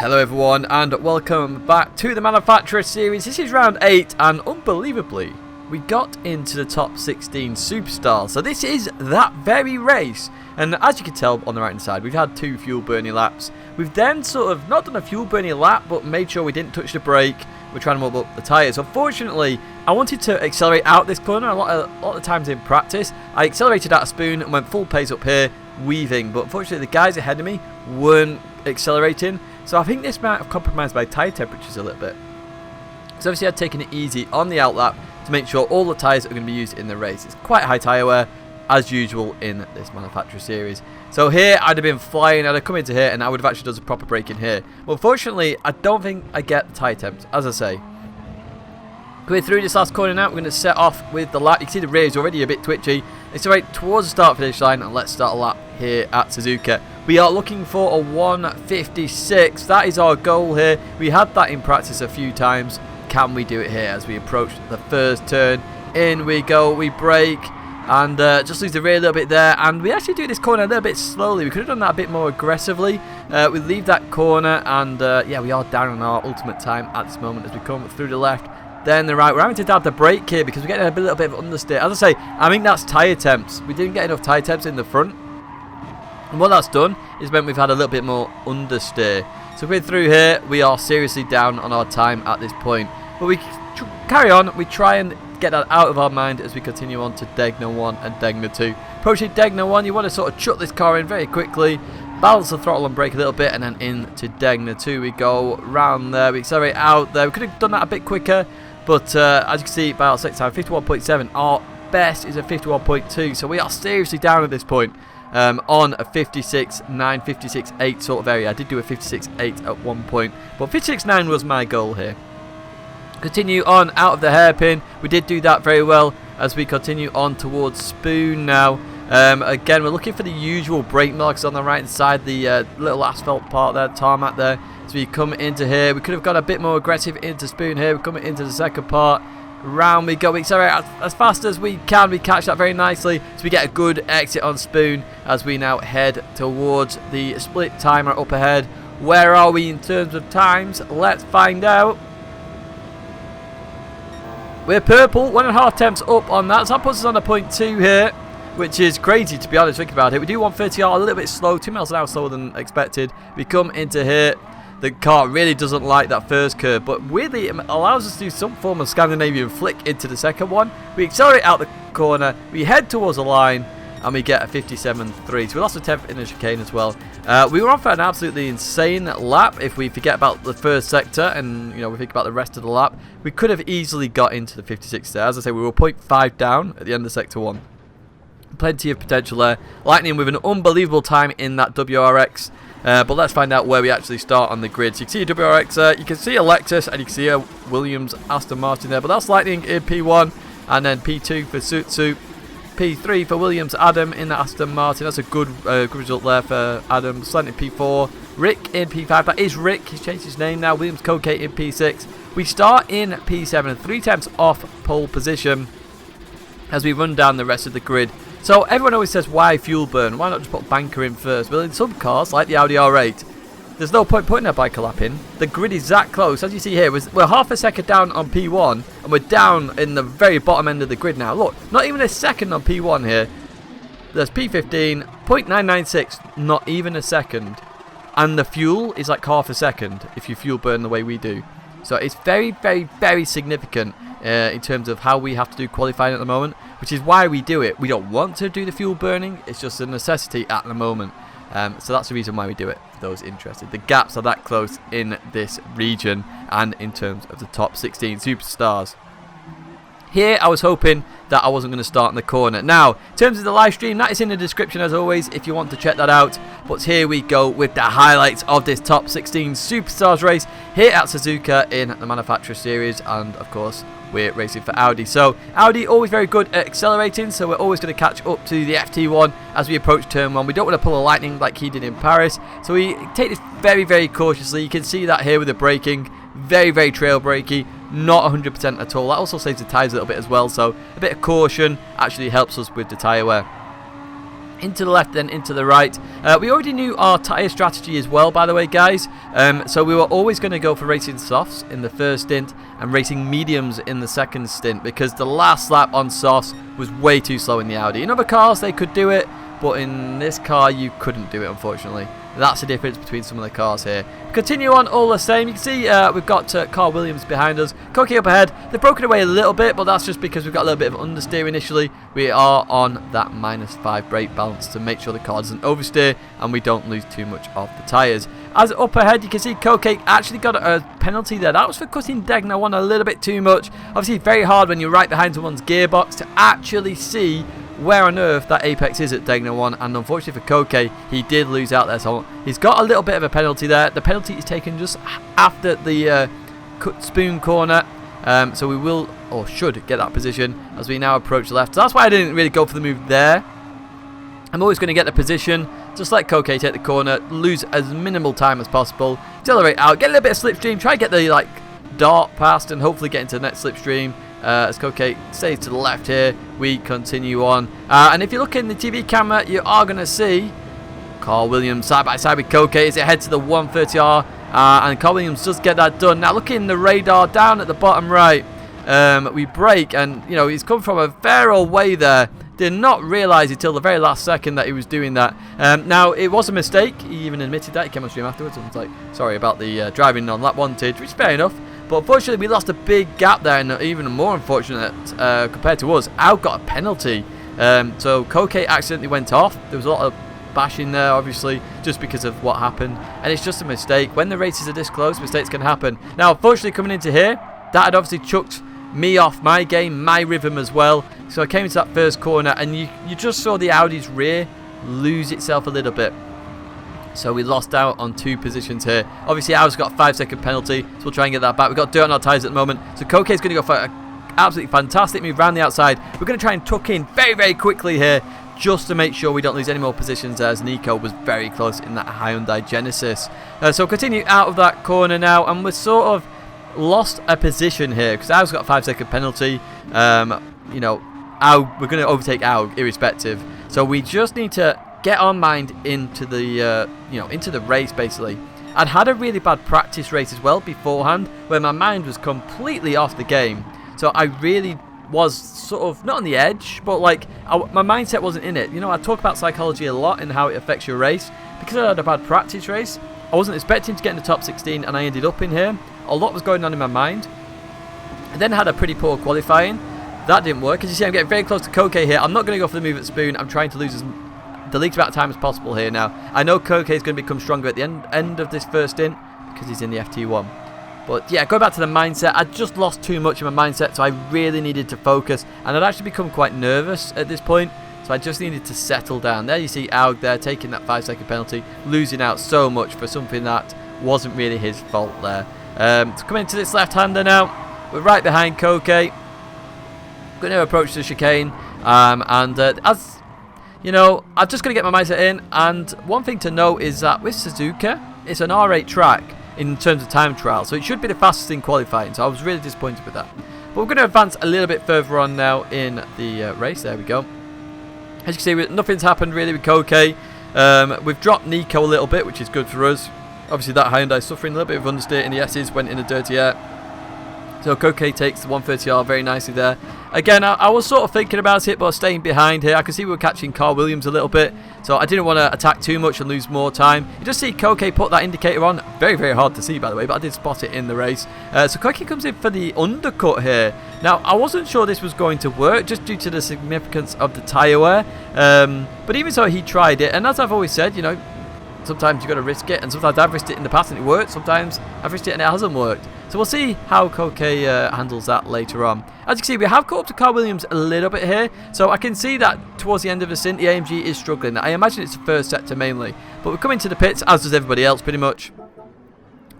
Hello everyone and welcome back to the Manufacturer Series. This is round 8 and unbelievably we got into the top 16 superstars. So this is that very race, and as you can tell on the right hand side we've had 2 fuel burning laps. We've then sort of not done a fuel burning lap but made sure we didn't touch the brake. We're trying to warm up the tyres. Unfortunately I wanted to accelerate out this corner. A lot of times in practice I accelerated out a spoon and went full pace up here weaving, but unfortunately the guys ahead of me weren't accelerating. So I think this might have compromised my tyre temperatures a little bit. So obviously I'd taken it easy on the outlap to make sure all the tyres are going to be used in the race. It's quite high tyre wear as usual in this Manufacturer Series. So here I'd have been flying, I'd have come into here and I would have actually done a proper break in here. But unfortunately I don't think I get the tyre temps, as I say. Going through this last corner now, we're going to set off with the lap. You can see the rear is already a bit twitchy. It's right towards the start finish line, and let's start a lap here at Suzuka. We are looking for a 1:56. That is our goal here. We had that in practice a few times. Can we do it here as we approach the first turn? In we go, we brake, and just lose the rear a little bit there. And we actually do this corner a little bit slowly. We could have done that a bit more aggressively. We leave that corner, and yeah, we are down on our ultimate time at this moment as we come through the left. Then the right, we're having to dab the brake here because we're getting a little bit of understeer. As I say, I think that's tyre temps. We didn't get enough tyre temps in the front. And what that's done is meant we've had a little bit more understeer. So going through here, we are seriously down on our time at this point. But we carry on, we try and get that out of our mind as we continue on to Tidgney 1 and Tidgney 2. Approaching Tidgney 1, you want to sort of chuck this car in very quickly, balance the throttle and brake a little bit, and then into Tidgney 2 we go. Round there, we accelerate out there. We could have done that a bit quicker. But as you can see by our set time, 51.7, our best is a 51.2. So we are seriously down at this point on a 56.9, 56.8 sort of area. I did do a 56.8 at one point, but 56.9 was my goal here. Continue on out of the hairpin. We did do that very well as we continue on towards Spoon now. Again, we're looking for the usual brake marks on the right side, the little asphalt part there, tarmac there. So we come into here, we could have got a bit more aggressive into Spoon here. We're coming into the second part. Round we go, we accelerate as fast as we can. We catch that very nicely. So we get a good exit on Spoon as we now head towards the split timer up ahead. Where are we in terms of times? Let's find out. We're purple, 1.5 temps up on that. So that puts us on a 0.2 here, which is crazy to be honest, thinking about it. We do 130R, a little bit slow, 2 miles an hour slower than expected. We come into here. The car really doesn't like that first curve, but weirdly it allows us to do some form of Scandinavian flick into the second one. We accelerate out the corner, we head towards the line, and we get a 57.3. So we lost a 10th in the chicane as well. We were on for an absolutely insane lap. If we forget about the first sector and we think about the rest of the lap, we could have easily got into the 56 there. As I say, we were 0.5 down at the end of sector 1. Plenty of potential there. Lightning with an unbelievable time in that WRX. But let's find out where we actually start on the grid. So you can see a WRX, you can see a Lexus, and you can see a Williams Aston Martin there. But that's Lightning in P1, and then P2 for Suzuka, P3 for Williams Adam in the Aston Martin. That's a good result there for Adam. Slant in P4, Rick in P5. That is Rick, he's changed his name now. Williams Coquet in P6. We start in P7, 3 temps off pole position as we run down the rest of the grid. So everyone always says, why fuel burn? Why not just put banker in first? Well, in some cars, like the Audi R8, there's no point putting a biker lap in. The grid is that close. As you see here, we're half a second down on P1, and we're down in the very bottom end of the grid now. Look, not even a second on P1 here. There's P15, 0.996, not even a second. And the fuel is like half a second if you fuel burn the way we do. So it's very, very, very significant in terms of how we have to do qualifying at the moment, which is why we do it. We don't want to do the fuel burning, it's just a necessity at the moment. So that's the reason why we do it, for those interested. The gaps are that close in this region and in terms of the top 16 superstars. Here I was hoping that I wasn't going to start in the corner. Now, in terms of the live stream, that is in the description as always if you want to check that out. But here we go with the highlights of this top 16 superstars race here at Suzuka in the Manufacturer Series, and of course we're racing for Audi. So Audi always very good at accelerating, so we're always going to catch up to the FT1 as we approach turn 1. We don't want to pull a lightning like he did in Paris, so we take this very, very cautiously. You can see that here with the braking, very, very trail brakey, not 100% at all. That also saves the tyres a little bit as well, so a bit of caution actually helps us with the tyre wear. into the left, then into the right. We already knew our tyre strategy as well, by the way, guys. So we were always going to go for racing softs in the first stint and racing mediums in the second stint, because the last lap on softs was way too slow in the Audi. In other cars, they could do it, but in this car, you couldn't do it, unfortunately. That's the difference between some of the cars here. Continue on all the same. You can see we've got Carl Williams behind us. Koke up ahead. They've broken away a little bit, but that's just because we've got a little bit of understeer initially. We are on that -5 brake balance to make sure the car doesn't oversteer and we don't lose too much of the tyres. As up ahead, you can see Koke actually got a penalty there. That was for cutting Tidgney on a little bit too much. Obviously, very hard when you're right behind someone's gearbox to actually see where on earth that apex is at Tidgney 1, and unfortunately for Koke, he did lose out there, so he's got a little bit of a penalty there. The penalty is taken just after the spoon corner, so we will, or should, get that position as we now approach the left. So that's why I didn't really go for the move there. I'm always going to get the position, just let Koke take the corner, lose as minimal time as possible, accelerate out, get a little bit of slipstream, try to get the dart past and hopefully get into the next slipstream. As Koke stays to the left here, we continue on. And if you look in the TV camera, you are going to see Carl Williams side by side with Koke as it heads to the 130R. And Carl Williams does get that done. Now, looking the radar down at the bottom right, we brake, and you know he's come from a fair old way there. Did not realise until the very last second that he was doing that. Now, it was a mistake. He even admitted that. He came on stream afterwards and was like, sorry about the driving on lap 1, which is fair enough. But unfortunately, we lost a big gap there, and even more unfortunate compared to us, Out got a penalty. So Koke accidentally went off. There was a lot of bashing there, obviously, just because of what happened. And it's just a mistake. When the races are this close, mistakes can happen. Now, unfortunately, coming into here, that had obviously chucked me off my game, my rhythm as well. So I came into that first corner, and you just saw the Audi's rear lose itself a little bit. So we lost out on 2 positions here. Obviously, Audi's got a 5-second penalty, so we'll try and get that back. We've got dirt on our tyres at the moment. So Koke's going to go for an absolutely fantastic move around the outside. We're going to try and tuck in very, very quickly here, just to make sure we don't lose any more positions, as Nico was very close in that Hyundai Genesis. So continue out of that corner now, and we're sort of lost a position here, because Audi's got a 5-second penalty. You know, we're going to overtake Aug irrespective. So we just need to get our mind into the into the race. Basically, I'd had a really bad practice race as well beforehand, where my mind was completely off the game. So I really was sort of not on the edge, but my mindset wasn't in it. You know, I talk about psychology a lot and how it affects your race. Because I had a bad practice race, I wasn't expecting to get in the top 16, and I ended up in here. A lot was going on in my mind. I then had a pretty poor qualifying. That didn't work. As you see, I'm getting very close to Koke here. I'm not going to go for the move at spoon. I'm trying to lose the least amount of time as possible here now. I know Koke is going to become stronger at the end of this first stint because he's in the FT1. But yeah, going back to the mindset, I just lost too much of my mindset, so I really needed to focus. And I'd actually become quite nervous at this point, so I just needed to settle down. There you see Aug there taking that 5-second penalty, losing out so much for something that wasn't really his fault there. So coming into this left-hander now, we're right behind Koke. Going to approach the chicane, as you know, I'm just going to get my mindset in. And one thing to note is that with Suzuka, it's an R8 track in terms of time trial, so it should be the fastest in qualifying. So I was really disappointed with that. But we're going to advance a little bit further on now in the race. There we go. As you can see, nothing's happened really with Koke. We've dropped Nico a little bit, which is good for us. Obviously, that Hyundai suffering a little bit of understeer in the S's, went in the dirty air. So Koke takes the 130R very nicely there. Again, I was sort of thinking about it, but staying behind here. I can see we were catching Carl Williams a little bit, so I didn't want to attack too much and lose more time. You just see Koke put that indicator on. Very, very hard to see, by the way, but I did spot it in the race. So Koke comes in for the undercut here. Now, I wasn't sure this was going to work, just due to the significance of the tyre wear. But even so, he tried it, and as I've always said, you know, sometimes you've got to risk it, and sometimes I've risked it in the past and it worked, sometimes I've risked it and it hasn't worked. So we'll see how Koke handles that later on. As you can see, we have caught up to Carl Williams a little bit here, so I can see that towards the end of the stint, the AMG is struggling. I imagine it's the first sector mainly, but we're coming to the pits, as does everybody else pretty much.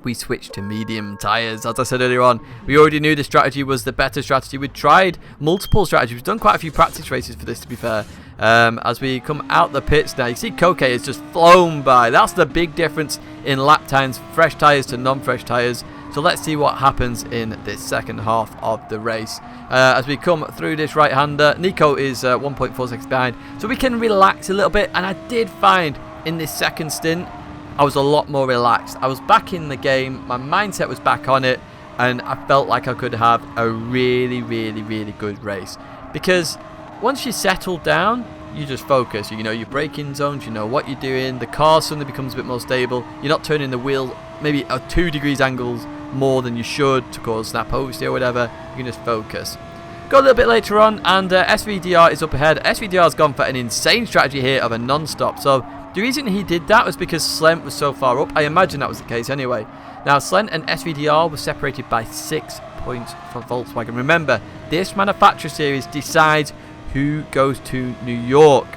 We switched to medium tyres. As I said earlier on, we already knew the strategy was the better strategy. We'd tried multiple strategies. We've done quite a few practice races for this, to be fair. As we come out the pits now, you see Koke has just flown by. That's the big difference in lap times, fresh tyres to non-fresh tyres. So let's see what happens in this second half of the race. As we come through this right-hander, Nico is 1.4 seconds behind, so we can relax a little bit. And I did find in this second stint, I was a lot more relaxed. I was back in the game, my mindset was back on it, and I felt like I could have a really, really, really good race. Because once you settle down, you just focus. You know your braking zones, you know what you're doing, the car suddenly becomes a bit more stable. You're not turning the wheel maybe at 2 degrees angles more than you should to cause snap oversteer or whatever. You can just focus. Go a little bit later on, and SVDR is up ahead. SVDR has gone for an insane strategy here of a non-stop. So the reason he did that was because Slent was so far up. I imagine that was the case anyway. Now Slent and SVDR were separated by 6 points for Volkswagen. Remember, this manufacturer series decides who goes to New York.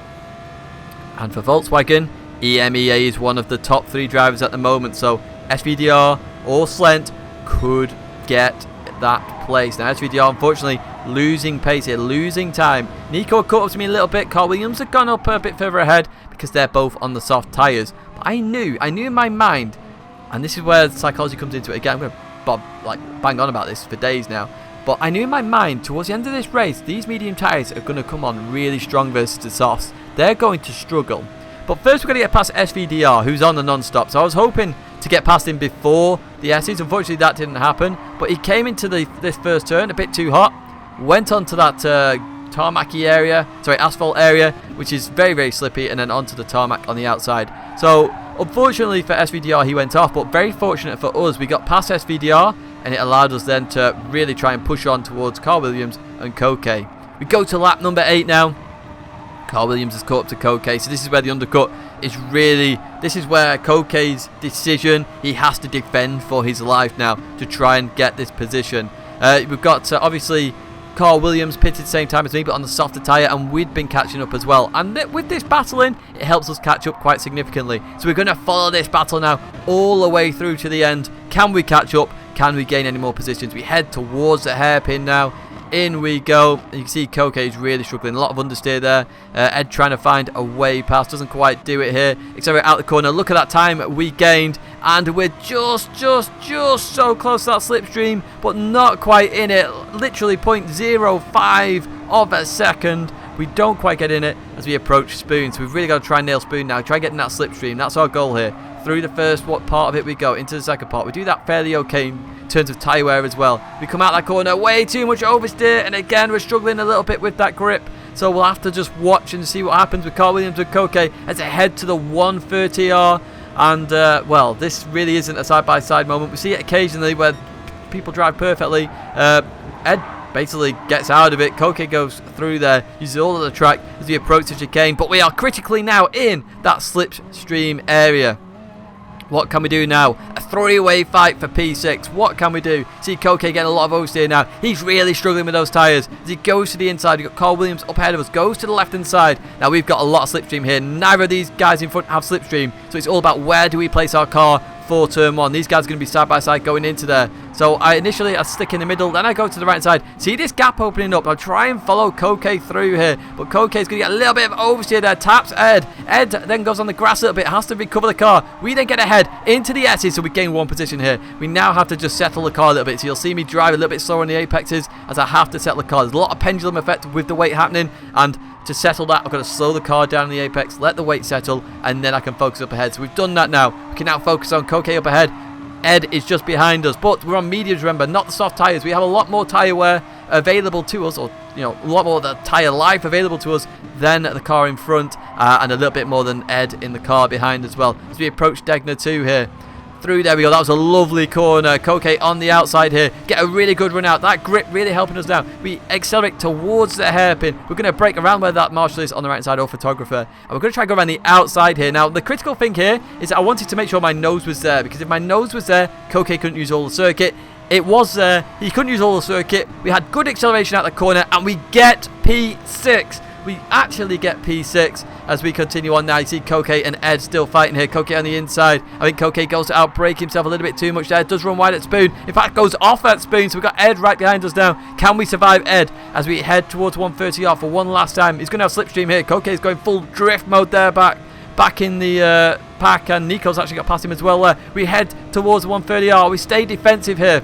And for Volkswagen, EMEA is one of the top 3 drivers at the moment. So SVDR or Slent could get that place. Now SVDR unfortunately losing pace here, losing time. Nico caught up to me a little bit. Carl Williams had gone up a bit further ahead because they're both on the soft tyres. But I knew in my mind, and this is where psychology comes into it again. I'm going to bang on about this for days now. But I knew in my mind, towards the end of this race, these medium tyres are going to come on really strong versus the softs. They're going to struggle. But first we're going to get past SVDR, who's on the non-stop. So I was hoping to get past him before the S's. Unfortunately, that didn't happen. But he came into this first turn a bit too hot. Went onto that tarmacy area, asphalt area, which is very, very slippy, and then onto the tarmac on the outside. So unfortunately for SVDR, he went off. But very fortunate for us, we got past SVDR, and it allowed us then to really try and push on towards Carl Williams and Koke. We go to lap number 8 now. Carl Williams has caught up to Koke, so this is where the undercut is really... This is where Koke's decision, he has to defend for his life now to try and get this position. We've got, obviously, Carl Williams pitted the same time as me, but on the softer tyre, and we'd been catching up as well. And with this battling, it helps us catch up quite significantly. So we're going to follow this battle now all the way through to the end. Can we catch up? Can we gain any more positions? We head towards the hairpin now. In we go. You can see Koke is really struggling. A lot of understeer there. Ed trying to find a way past. Doesn't quite do it here. Accelerate out the corner. Look at that time we gained. And we're just so close to that slipstream. But not quite in it. Literally 0.05 of a second. We don't quite get in it as we approach Spoon. So we've really got to try and nail Spoon now. Try getting that slipstream. That's our goal here. Through the first part of it we go. Into the second part. We do that fairly okay in terms of tyre wear as well. We come out that corner, way too much oversteer, and again we're struggling a little bit with that grip, so we'll have to just watch and see what happens with Carl Williams and Koke as they head to the 130R. And well, this really isn't a side-by-side moment. We see it occasionally where people drive perfectly. Ed basically gets out of it. Koke goes through there, uses all of the track as we approach the chicane, but we are critically now in that slipstream area. What can we do now? A three-way fight for P6. What can we do? See Koke getting a lot of oversteer now. He's really struggling with those tyres. As he goes to the inside, we've got Carl Williams up ahead of us. Goes to the left-hand side. Now we've got a lot of slipstream here. Neither of these guys in front have slipstream. So it's all about where do we place our car for turn 1. These guys are going to be side by side going into there. So I stick in the middle, then I go to the right side. See this gap opening up. I'll try and follow Koke through here, but Koke's going to get a little bit of oversteer there. Taps Ed. Ed then goes on the grass a little bit, has to recover the car. We then get ahead into the S's, so we gain 1 position here. We now have to just settle the car a little bit. So you'll see me drive a little bit slower on the apexes as I have to settle the car. There's a lot of pendulum effect with the weight happening, and to settle that, I've got to slow the car down in the apex, let the weight settle, and then I can focus up ahead. So we've done that now. We can now focus on Koke up ahead. Ed is just behind us, but we're on mediums, remember, not the soft tyres. We have a lot more tyre wear available to us, or a lot more of the tyre life available to us than the car in front, and a little bit more than Ed in the car behind as well. As we approach Tidgney 2 here. Through there we go. That was a lovely corner. Koke on the outside here. Get a really good run out. That grip really helping us now. We accelerate towards the hairpin. We're going to break around where that marshal is on the right side, or photographer. And we're going to try and go around the outside here. Now, the critical thing here is that I wanted to make sure my nose was there, because if my nose was there, Koke couldn't use all the circuit. It was there. He couldn't use all the circuit. We had good acceleration out the corner, and we get P6. We actually get P6 as we continue on now. You see Koke and Ed still fighting here. Koke on the inside. I think Koke goes to outbrake himself a little bit too much there. Does run wide at Spoon. In fact, goes off at Spoon. So we've got Ed right behind us now. Can we survive Ed as we head towards 130R for one last time? He's going to have slipstream here. Koke is going full drift mode there back. back in the pack, and Nico's actually got past him as well. We head towards the 130R. We stay defensive here.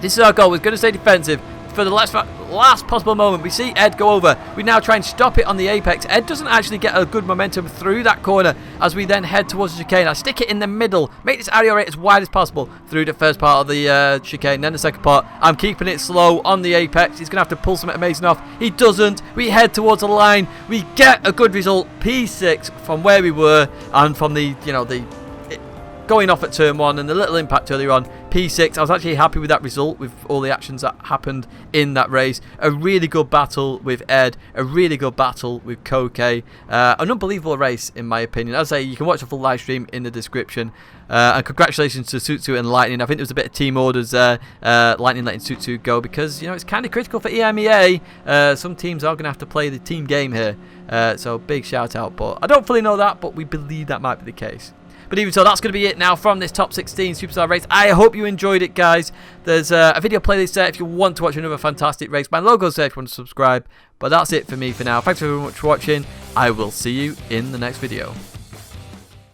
This is our goal. We're going to stay defensive for the last possible moment. We see Ed go over. We now try and stop it on the apex. Ed doesn't actually get a good momentum through that corner as we then head towards the chicane. I stick it in the middle, make this area rate as wide as possible through the first part of the chicane. Then the second part, I'm keeping it slow on the apex. He's going to have to pull something amazing off. He doesn't. We head towards the line. We get a good result, P6 from where we were, and from the, you know, the going off at turn 1 and the little impact earlier on, P6. I was actually happy with that result, with all the actions that happened in that race. A really good battle with Ed, a really good battle with Koke. An unbelievable race, in my opinion. As I say, you can watch the full live stream in the description. And congratulations to Tsutsu and Lightning. I think there was a bit of team orders there. Lightning letting Tsutsu go because, you know, it's kind of critical for EMEA. Some teams are going to have to play the team game here. So big shout out. But I don't fully know that, but we believe that might be the case. But even so, that's going to be it now from this top 16 Superstar race. I hope you enjoyed it, guys. There's a video playlist there if you want to watch another fantastic race. My logo's there if you want to subscribe. But that's it for me for now. Thanks very much for watching. I will see you in the next video.